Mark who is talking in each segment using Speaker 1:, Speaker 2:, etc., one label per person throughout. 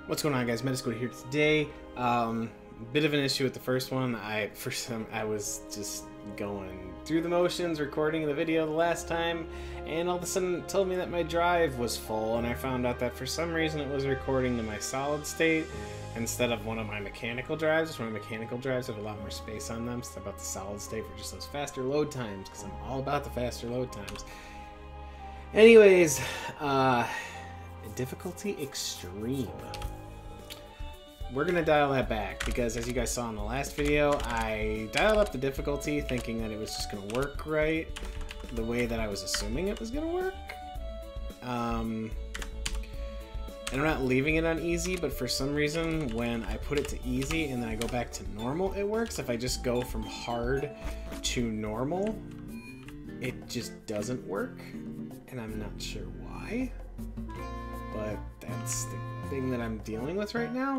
Speaker 1: What's going on, guys? MediSquid here today. Bit of an issue with the first one. I was just going through the motions, recording the video the last time, and all of a sudden it told me that my drive was full, and I found out that for some reason it was recording to my solid state instead of one of my mechanical drives. One of my mechanical drives have a lot more space on them, so about the solid state for just those faster load times, because I'm all about the faster load times. Anyways, difficulty extreme. We're gonna dial that back because, as you guys saw in the last video, I dialed up the difficulty thinking that it was just gonna work right the way that I was assuming it was gonna work. And I'm not leaving it on easy, but for some reason when I put it to easy and then I go back to normal, it works. If I just go from hard to normal, it just doesn't work, and I'm not sure why, but that's the thing that I'm dealing with right now.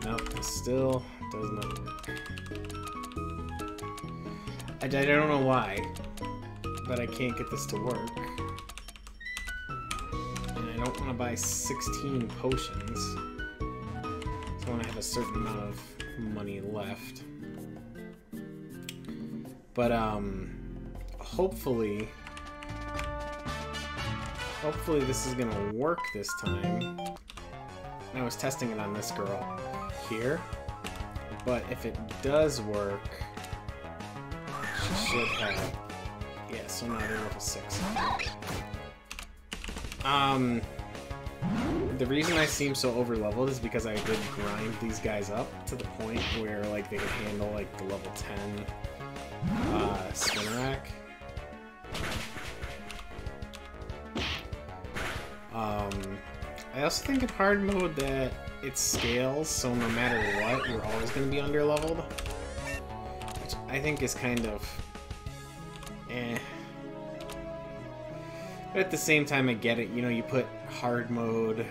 Speaker 1: Nope, it still does not work. I don't know why, but I can't get this to work. And I don't want to buy 16 potions, so I want to have a certain amount of money left. But hopefully this is gonna work this time. I was testing it on this girl here, but if it does work, she should have, yeah, so now they're level 6. The reason I seem so over leveled is because I did grind these guys up to the point where like they could handle like the level 10 spinner rack. I also think in hard mode that it scales, so no matter what, you're always going to be underleveled, which I think is kind of eh. But at the same time, I get it. You know, you put hard mode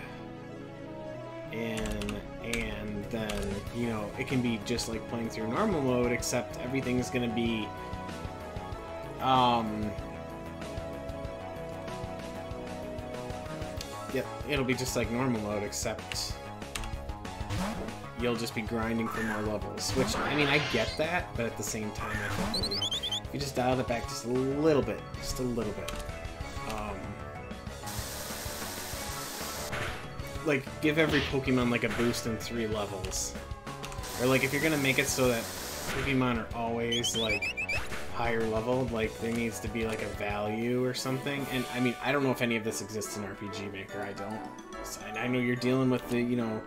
Speaker 1: in, and then, you know, it can be just like playing through normal mode, except everything's going to be yep, it'll be just like normal mode, except you'll just be grinding for more levels, which, I mean, I get that, but at the same time, I think that, you know, if you just dialed it back just a little bit, like, give every Pokemon, like, a boost in 3 levels. Or, like, if you're gonna make it so that Pokemon are always, like, higher leveled, like, there needs to be, like, a value or something. And, I mean, I don't know if any of this exists in RPG Maker, I don't. So, I know you're dealing with the, you know,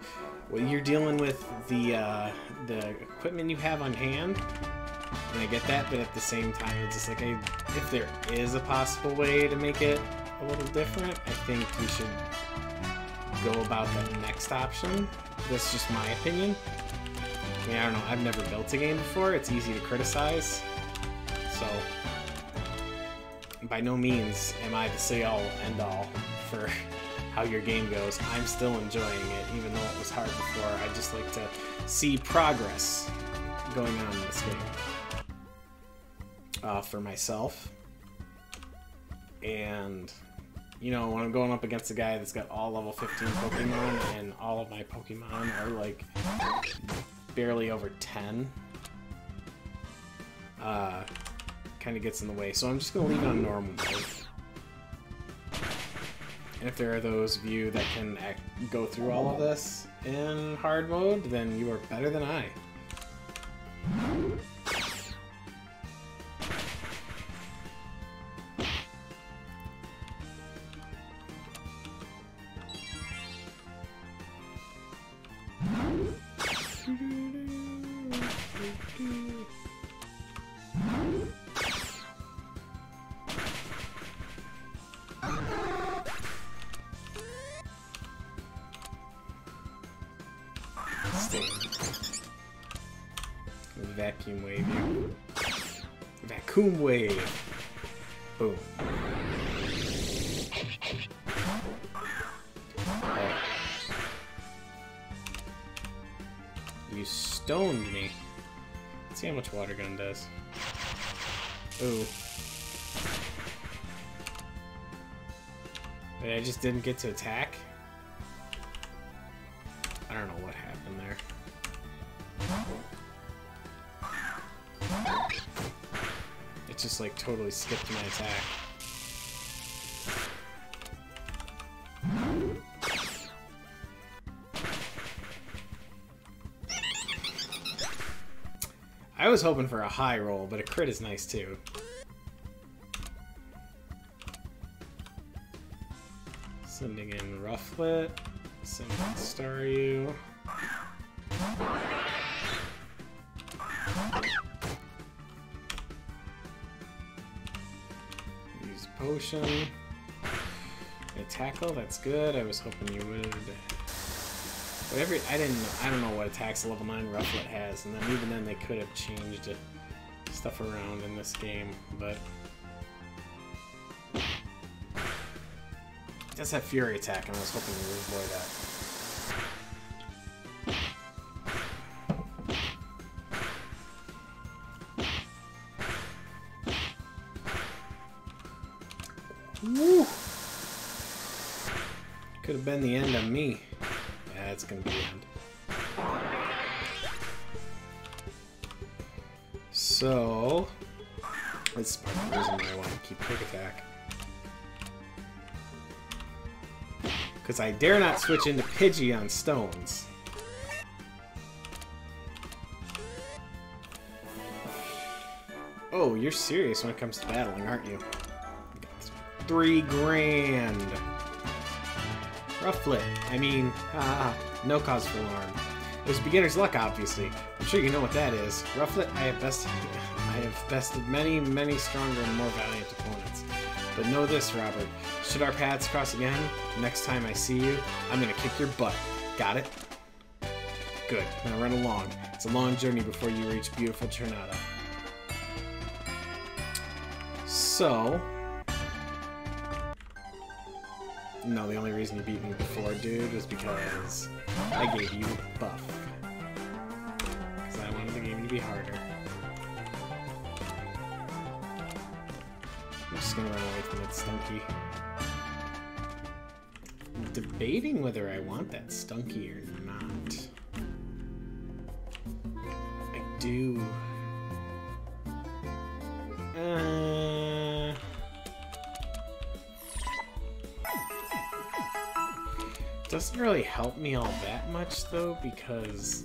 Speaker 1: well, you're dealing with the equipment you have on hand, and I get that, but at the same time, it's just like, if there is a possible way to make it a little different, I think we should go about that next option. That's just my opinion. I mean, I don't know, I've never built a game before, it's easy to criticize, so by no means am I the say-all end all for how your game goes. I'm still enjoying it, even though it was hard before. I just like to see progress going on in this game for myself. And, you know, when I'm going up against a guy that's got all level 15 Pokemon, and all of my Pokemon are, like, barely over 10, kind of gets in the way. So I'm just going to leave it on normal mode. And if there are those of you that can go through all of this in hard mode, then you are better than I. Vacuum wave you. Vacuum wave. Boom. Oh. You stoned me. Let's see how much water gun does. Ooh. Wait, I just didn't get to attack? I don't know what happened there. It just like totally skipped my attack. I was hoping for a high roll, but a crit is nice too. Sending in Rufflet. Sending in Staryu. Use potion. A tackle, that's good. I was hoping you would. Whatever, I don't know what attacks level 9 Rufflet has, and then even then they could have changed stuff around in this game, but it does have Fury attack, and I was hoping you would avoid that. Woo! Could have been the end of me. Yeah, it's gonna be the end. So, this is part of the reason why I want to keep quick attack. Because I dare not switch into Pidgey on stones. Oh, you're serious when it comes to battling, aren't you? 3 grand. Rufflet. I mean, no cause for alarm. It was beginner's luck, obviously. I'm sure you know what that is. Rufflet, I have bested many, many stronger and more valiant opponents. But know this, Robert. Should our paths cross again, next time I see you, I'm gonna kick your butt. Got it? Good. Now run along. It's a long journey before you reach beautiful Sonata. So... No, the only reason you beat me before, dude, was because I gave you a buff. Because I wanted the game to be harder. I'm just gonna run away from that Stunky. I'm debating whether I want that Stunky or not. I do. Doesn't really help me all that much, though, because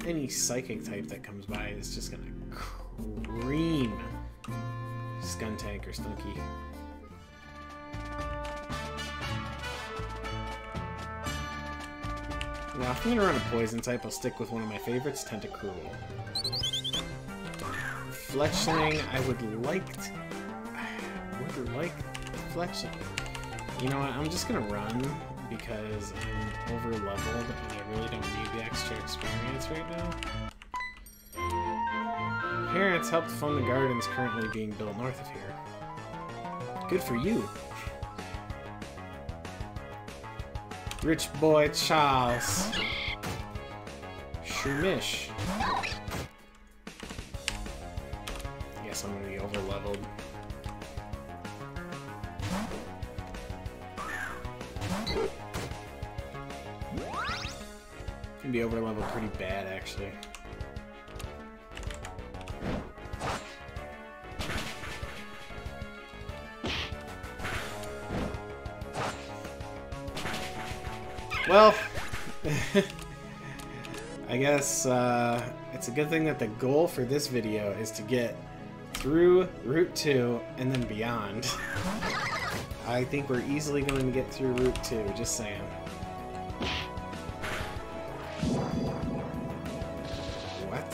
Speaker 1: any psychic type that comes by is just gonna cream Skuntank or Stunky. Now, if I'm gonna run a poison type, I'll stick with one of my favorites, Tentacruel. Fletchling, I would like Fletchling. You know what, I'm just gonna run because I'm over leveled and I really don't need the extra experience right now. Parents helped fund the gardens currently being built north of here. Good for you. Rich boy Charles. Shumish. I guess I'm gonna be over leveled. Can be over leveled pretty bad, actually. Well, I guess it's a good thing that the goal for this video is to get through Route 2 and then beyond. I think we're easily going to get through Route 2, just saying. What?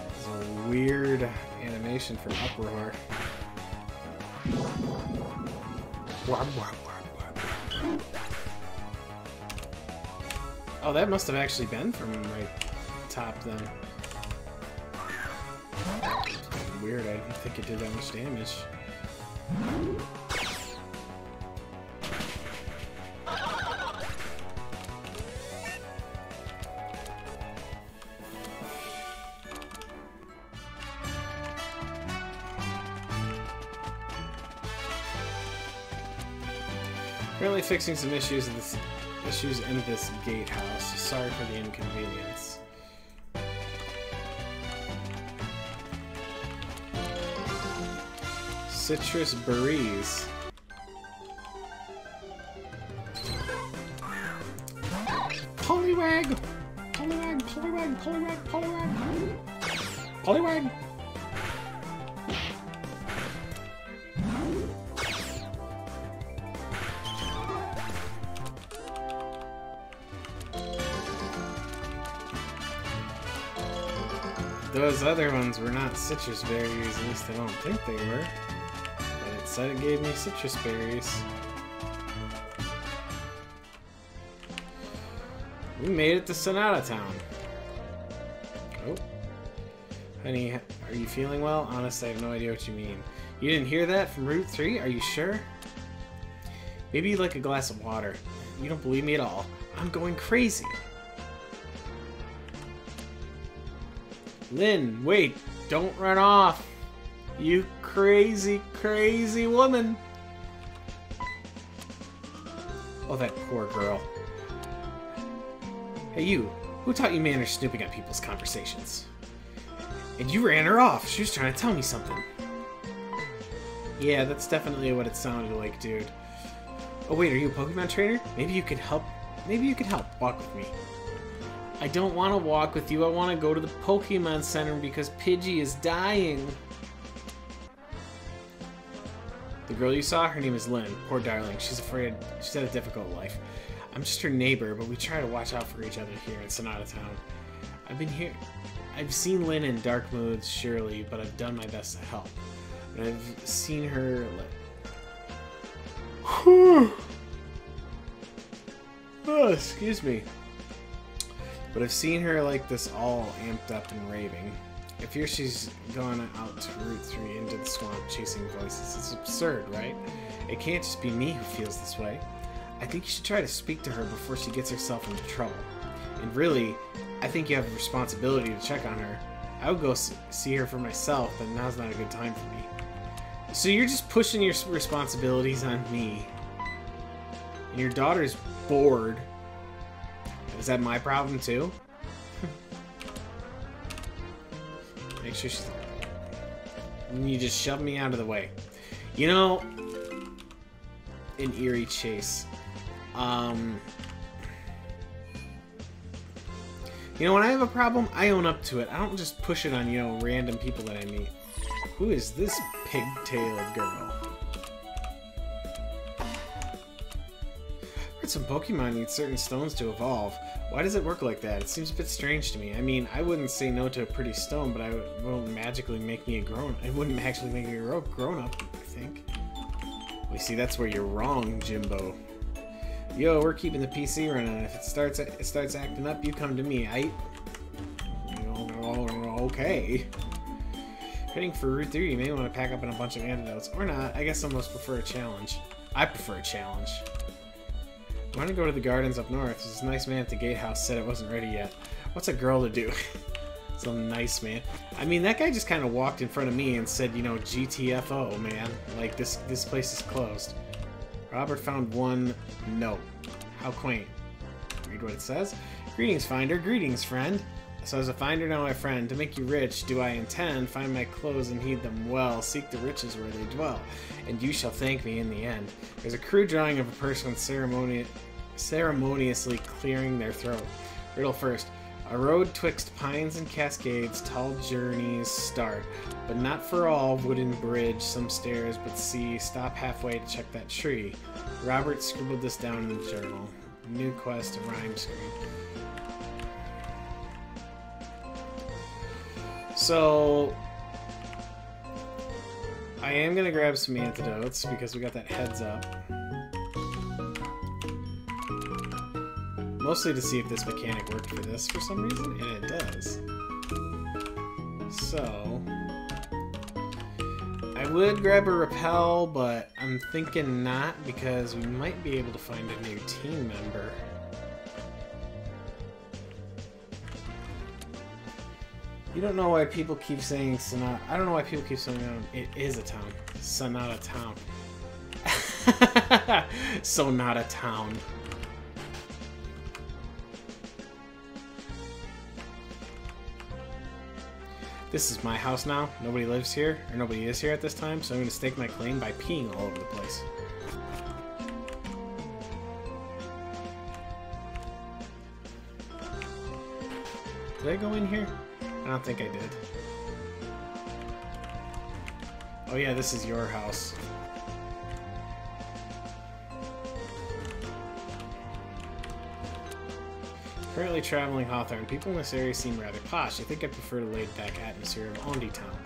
Speaker 1: This is a weird animation from Uproar. Oh, that must have actually been from right top then. Weird, I didn't think it did that much damage. Currently fixing some issues in this gatehouse. Sorry for the inconvenience. Citrus berries. Poliwag! Poliwag! Poliwag! Poliwag! Poliwag! Poliwag! Those other ones were not citrus berries, at least I don't think they were. But it said it gave me citrus berries. We made it to Sonata Town. Oh. Honey, are you feeling well? Honestly, I have no idea what you mean. You didn't hear that from Route 3? Are you sure? Maybe you'd like a glass of water. You don't believe me at all. I'm going crazy. Lynn, wait, don't run off. You crazy, crazy woman. Oh, that poor girl. Hey, you. Who taught you manners snooping at people's conversations? And you ran her off. She was trying to tell me something. Yeah, that's definitely what it sounded like, dude. Oh, wait, are you a Pokemon trainer? Maybe you could help. Maybe you could help. Walk with me. I don't want to walk with you. I want to go to the Pokemon Center because Pidgey is dying. The girl you saw, her name is Lynn. Poor darling. She's afraid. She's had a difficult life. I'm just her neighbor, but we try to watch out for each other here in Sonata Town. I've seen Lynn in dark moods, surely, but I've done my best to help. And I've seen her oh, excuse me. But I've seen her like this all amped up and raving. I fear she's gone out to Route 3 into the swamp chasing voices. It's absurd, right? It can't just be me who feels this way. I think you should try to speak to her before she gets herself into trouble. And really, I think you have a responsibility to check on her. I would go see her for myself, but now's not a good time for me. So you're just pushing your responsibilities on me. And your daughter's bored. Is that my problem too? Make sure she's... And you just shove me out of the way. You know, an eerie chase. You know, when I have a problem, I own up to it. I don't just push it on, you know, random people that I meet. Who is this pig-tailed girl? Heard some Pokemon need certain stones to evolve. Why does it work like that? It seems a bit strange to me. I mean, I wouldn't say no to a pretty stone, but it won't magically make me a grown-up. It wouldn't actually make me a grown-up, I think. Well, see, that's where you're wrong, Jimbo. Yo, we're keeping the PC running. If it starts acting up, you come to me. Okay. Heading for Route 3, you may want to pack up in a bunch of antidotes. Or not. I guess some of us prefer a challenge. I prefer a challenge. I want to go to the gardens up north. This nice man at the gatehouse said it wasn't ready yet. What's a girl to do? Some nice man. I mean, that guy just kind of walked in front of me and said, you know, GTFO, man. Like, this place is closed. Robert found one note. How quaint. Read what it says. Greetings, finder. Greetings, friend. So as a finder, now my friend, to make you rich, do I intend, find my clothes and heed them well, seek the riches where they dwell, and you shall thank me in the end. There's a crude drawing of a person ceremoniously clearing their throat. Riddle first. A road twixt pines and cascades, tall journeys start, but not for all, wooden bridge, some stairs, but see, stop halfway to check that tree. Robert scribbled this down in the journal. New quest, a rhyme screen. So, I am going to grab some antidotes because we got that heads up. Mostly to see if this mechanic worked for this for some reason, and it does. So, I would grab a repel, but I'm thinking not because we might be able to find a new team member. You don't know why people keep saying Sonata. I don't know why people keep saying it is a town. Sonata Town. Sonata Town. This is my house now. Nobody lives here, or nobody is here at this time, so I'm going to stake my claim by peeing all over the place. Did I go in here? I don't think I did. Oh yeah, this is your house. Currently traveling Hawthorne. People in this area seem rather posh. I think I prefer the laid-back atmosphere of Ondi Town.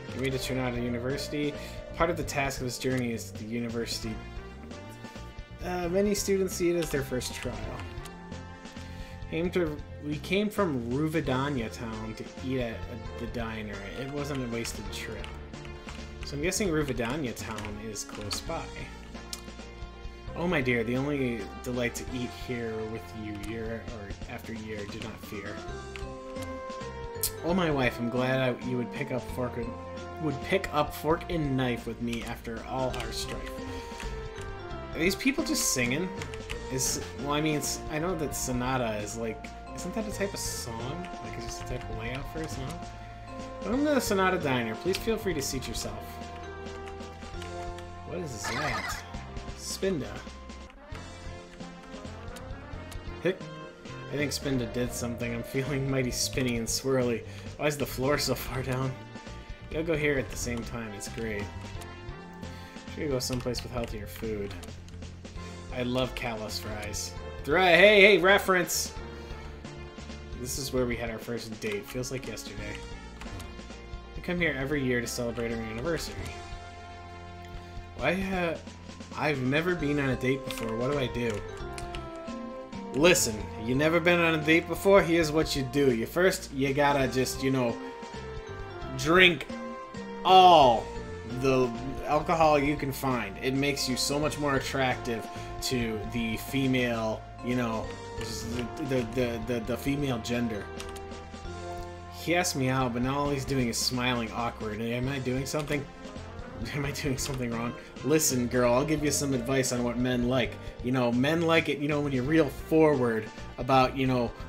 Speaker 1: Get ready to turn out of university. Part of the task of this journey is the university. Many students see it as their first trial. We came from Ruvidania Town to eat at the diner. It wasn't a wasted trip. So I'm guessing Ruvidania Town is close by. Oh my dear, the only delight to eat here with you year or after year, do not fear. Oh my wife, I'm glad you would pick up fork and knife with me after all our strife. Are these people just singing? Well, I mean, I know that sonata is like, isn't that a type of song? Like, it's just a type of layout for a song? Welcome to the Sonata Diner. Please feel free to seat yourself. What is that? Spinda. Hick. I think Spinda did something. I'm feeling mighty spinny and swirly. Why is the floor so far down? You'll go here at the same time. It's great. Should go someplace with healthier food. I love callus fries. Hey, reference! This is where we had our first date. Feels like yesterday. We come here every year to celebrate our anniversary. Why, I've never been on a date before. What do I do? Listen, you never been on a date before? Here's what you do. You gotta just, drink all the alcohol you can find. It makes you so much more attractive to the female, the female gender. He asked me out, but now all he's doing is smiling awkward. Am I doing something? Am I doing something wrong? Listen, girl, I'll give you some advice on what men like. Men like it, when you're real forward about,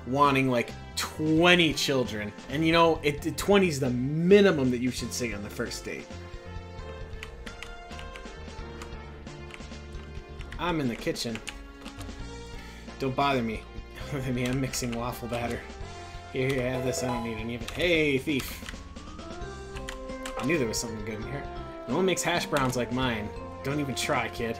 Speaker 1: wanting like 20 children. And 20 is the minimum that you should say on the first date. I'm in the kitchen. Don't bother me. I'm mixing waffle batter. Here, have this. I don't need any of it. Hey, thief. I knew there was something good in here. No one makes hash browns like mine. Don't even try, kid.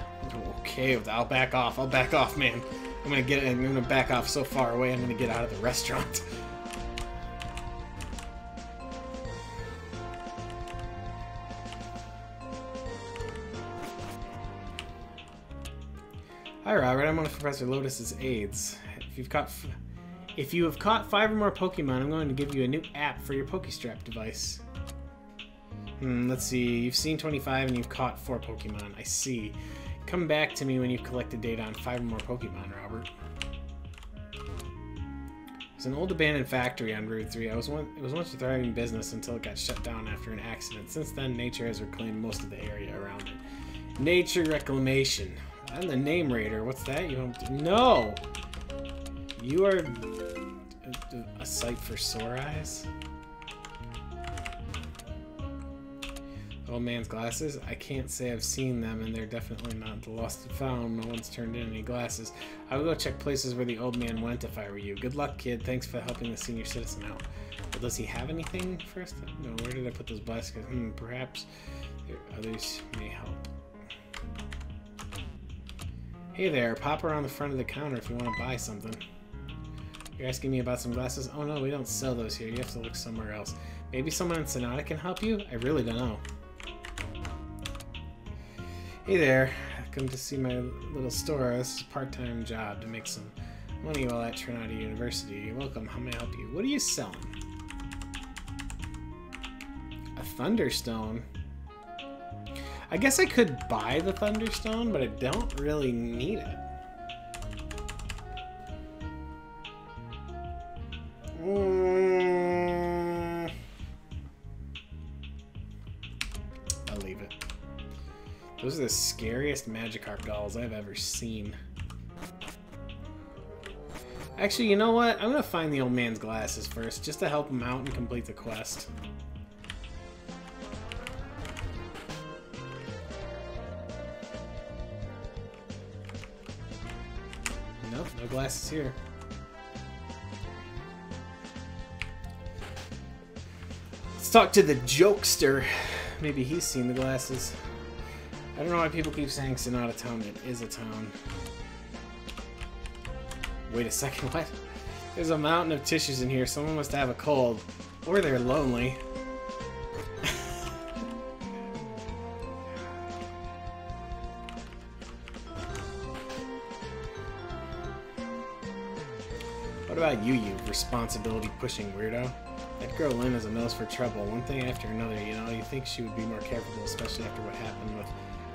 Speaker 1: Okay, I'll back off. I'll back off, man. I'm gonna back off so far away, I'm gonna get out of the restaurant. Hi, Robert. I'm one of Professor Lotus's aides. If you have caught 5 or more Pokemon, I'm going to give you a new app for your Pokestrap device. Let's see. You've seen 25 and you've caught 4 Pokemon. I see. Come back to me when you've collected data on 5 or more Pokemon, Robert. There's an old abandoned factory on Route 3. It was once a thriving business until it got shut down after an accident. Since then, nature has reclaimed most of the area around it. Nature reclamation. I'm the name raider. What's that? You don't... No! You are a sight for sore eyes? Old man's glasses? I can't say I've seen them, and they're definitely not the lost and found. No one's turned in any glasses. I would go check places where the old man went if I were you. Good luck, kid. Thanks for helping the senior citizen out. Well, does he have anything for us? No, where did I put those bicycles? Perhaps others may help. Hey there, pop around the front of the counter if you want to buy something. You're asking me about some glasses? Oh no, we don't sell those here. You have to look somewhere else. Maybe someone in Sonata can help you? I really don't know. Hey there, come to see my little store. This is a part-time job to make some money while at Trinity University. You're welcome. How may I help you? What are you selling? A Thunderstone? I guess I could buy the Thunderstone, but I don't really need it. I'll leave it. Those are the scariest Magikarp dolls I've ever seen. Actually, you know what? I'm gonna find the old man's glasses first, just to help him out and complete the quest. Nope, no glasses here. Let's talk to the jokester. Maybe he's seen the glasses. I don't know why people keep saying Sonata Town. It is a town. Wait a second, what? There's a mountain of tissues in here. Someone must have a cold. Or they're lonely. What about you responsibility pushing weirdo? That girl Lynn has a nose for trouble. One thing after another, you know, you think she would be more careful, especially after what happened with...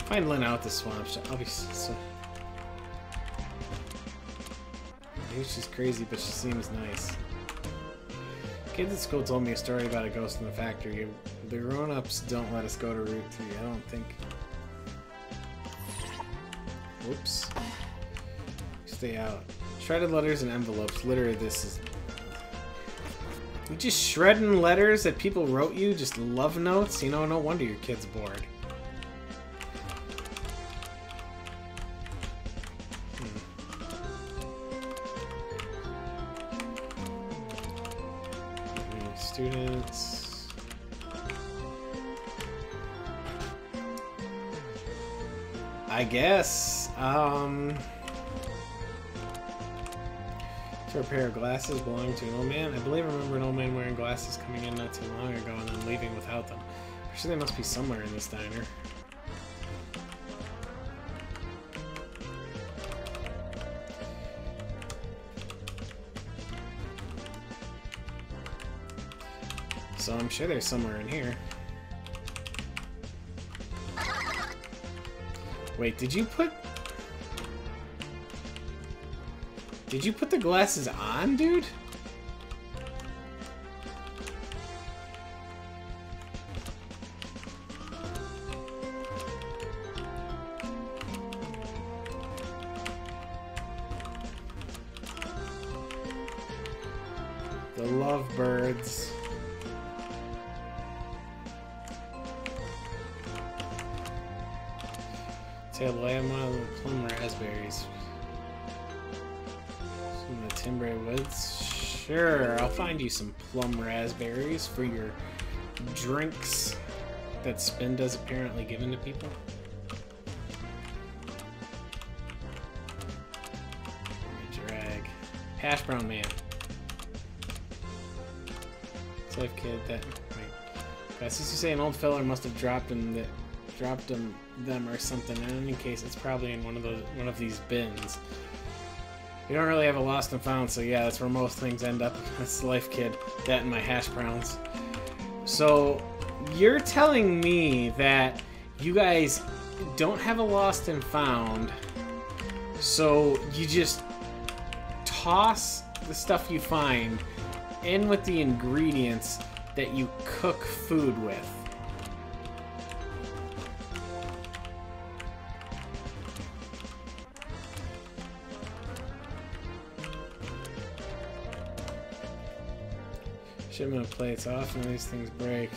Speaker 1: Find Lynn out the swamp. I'll be so... Maybe she's crazy, but she seems nice. Kids at school told me a story about a ghost in the factory. The grown-ups don't let us go to Route 3, I don't think. Whoops. Stay out. Shredded letters and envelopes. Literally, this is... You just shredding letters that people wrote you? Just love notes? You know, no wonder your kid's bored. Students. I guess. For a pair of glasses belonging to an old man. I believe I remember an old man wearing glasses coming in not too long ago and then leaving without them. I'm sure they must be somewhere in this diner. So I'm sure they're somewhere in here. Wait, did you put the glasses on, dude? The lovebirds. Tail lamb of plum raspberries. Some of the Timbre Woods. Sure, I'll find you some plum raspberries for your drinks that Spinda's apparently given to people. Drag. Hash brown man. Life kid that. Wait. Since you say an old feller must have dropped them or something. In any case, it's probably in one of these bins. We don't really have a lost and found, so yeah, that's where most things end up. That's Life Kid. That and my hash browns. So you're telling me that you guys don't have a lost and found, so you just toss the stuff you find in with the ingredients that you cook food with. Shipment of plates. Often these things break.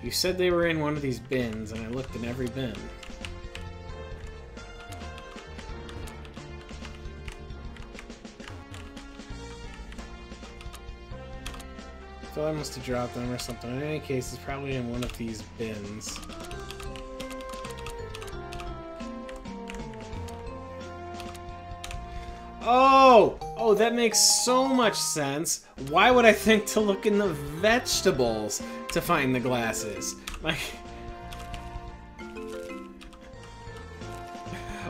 Speaker 1: You said they were in one of these bins, and I looked in every bin. So I must have dropped them or something. In any case, it's probably in one of these bins. Oh, that makes so much sense. Why would I think to look in the vegetables to find the glasses? Like,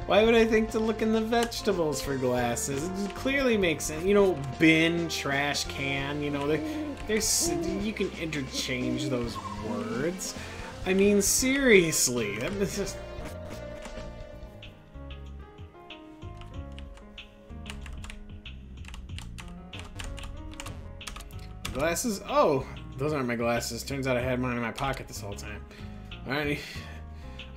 Speaker 1: why would I think to look in the vegetables for glasses? It clearly makes sense. You know, bin, trash can, you know, there's you can interchange those words. I mean, seriously. That's just... Glasses? Oh, Those aren't my glasses. Turns out I had mine in my pocket this whole time. I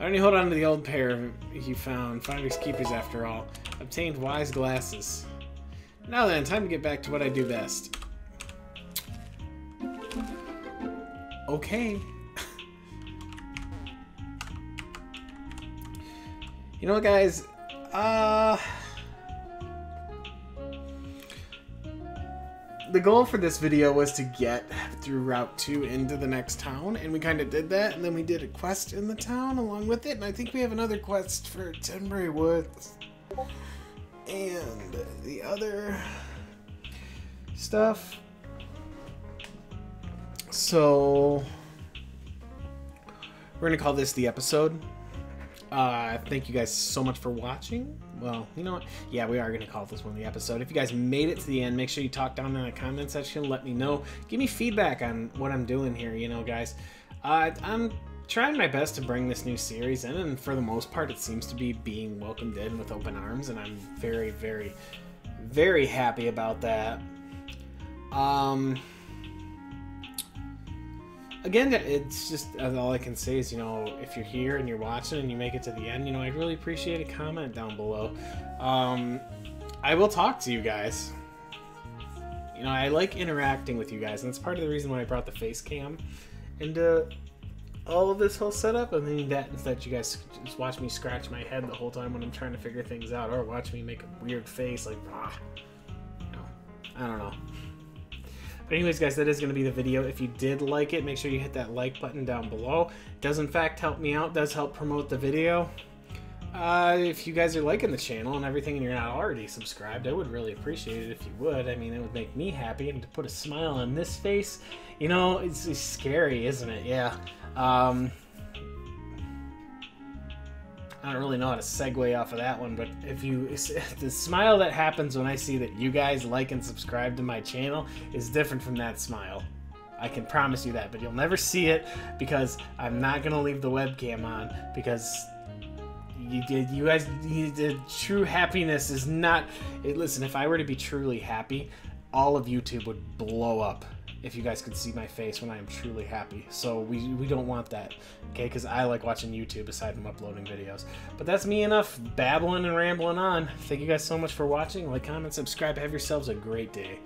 Speaker 1: only hold on to the old pair you found. Finders keepers after all. Obtained wise glasses. Now then, time to get back to what I do best. Okay. You know what, guys? The goal for this video was to get through Route 2 into the next town, and we kind of did that, and then we did a quest in the town along with it, and I think we have another quest for Tenbury Woods. And the other stuff. So we're gonna call this the episode. Thank you guys so much for watching. Well, you know what? Yeah, we are going to call this one the episode. If you guys made it to the end, make sure you talk down in the comment section. Let me know. Give me feedback on what I'm doing here, you know, guys. I'm trying my best to bring this new series in, and for the most part, it seems to be being welcomed in with open arms, and I'm very, very, very happy about that. Again, it's just all I can say is, you know, if you're here and you're watching and you make it to the end, you know, I'd really appreciate a comment down below. I will talk to you guys. You know, I like interacting with you guys, and that's part of the reason why I brought the face cam into all of this whole setup. I mean, that you guys just watch me scratch my head the whole time when I'm trying to figure things out, or watch me make a weird face like, you know, I don't know. But anyways, guys, that is going to be the video. If you did like it, make sure you hit that like button down below. It does, in fact, help me out. It does help promote the video. If you guys are liking the channel and everything and you're not already subscribed, I would really appreciate it if you would. I mean, it would make me happy, and to put a smile on this face, you know, it's scary, isn't it? Yeah. I don't really know how to segue off of that one, but the smile that happens when I see that you guys like and subscribe to my channel is different from that smile. I can promise you that, but you'll never see it because I'm not going to leave the webcam on, because the true happiness is not... Listen, if I were to be truly happy, all of YouTube would blow up if you guys could see my face when I am truly happy. So we don't want that, okay? Because I like watching YouTube aside from uploading videos. But that's me enough babbling and rambling on. Thank you guys so much for watching. Like, comment, subscribe. Have yourselves a great day.